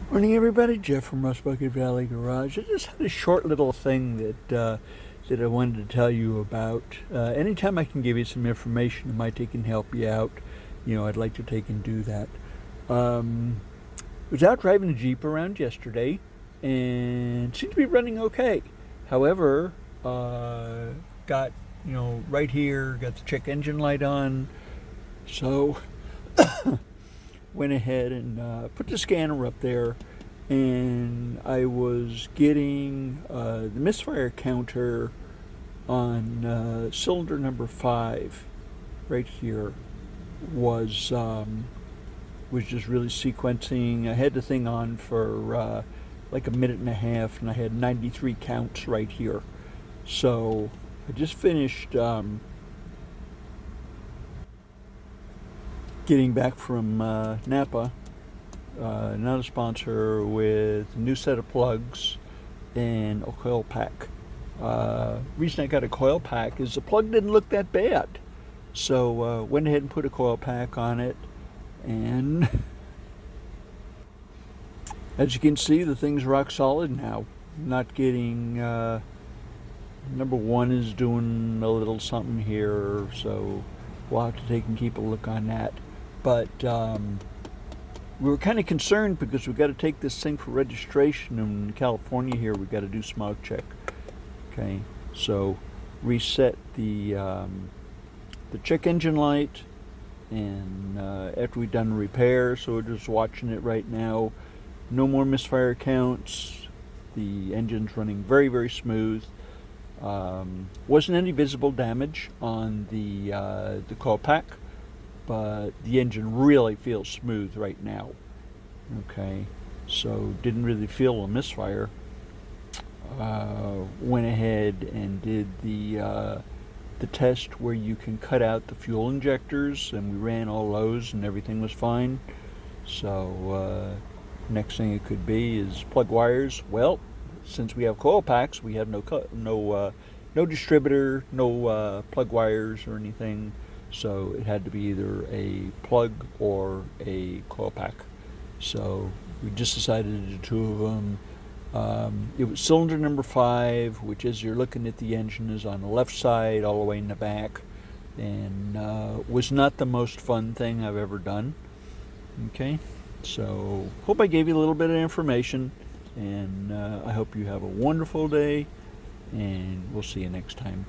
Morning, everybody. Jeff from Rust Bucket Valley Garage. I just had a short little thing that I wanted to tell you about. Anytime I can give you some information that might take and help you out, I'd like to take and do that. Was out driving a Jeep around yesterday, and seemed to be running okay. However, got right here, got the check engine light on, so went ahead and put the scanner up there, and I was getting the misfire counter on cylinder number 5 right here was just really sequencing. I had the thing on for like a minute and a half, and I had 93 counts right here. So I just finished getting back from Napa, not a sponsor, with a new set of plugs and a coil pack. Reason I got a coil pack is the plug didn't look that bad, so went ahead and put a coil pack on it, and as you can see, the thing's rock solid now. Not getting number 1 is doing a little something here, so we'll have to take and keep a look on that. But we were kind of concerned because we got to take this thing for registration in California. Here we got to do smog check. Okay, so reset the check engine light, and after we've done repair, so we're just watching it right now. No more misfire counts. The engine's running very, very smooth. Wasn't any visible damage on the coil pack, but the engine really feels smooth right now. Okay, so didn't really feel a misfire. Went ahead and did the test where you can cut out the fuel injectors, and we ran all those, and everything was fine. So next thing it could be is plug wires. Well, since we have coil packs, we have no distributor, no plug wires or anything. So it had to be either a plug or a coil pack. So we just decided to do 2 of them. It was cylinder number 5, which, as you're looking at the engine, is on the left side all the way in the back, and was not the most fun thing I've ever done. Okay, so hope I gave you a little bit of information, and I hope you have a wonderful day, and we'll see you next time.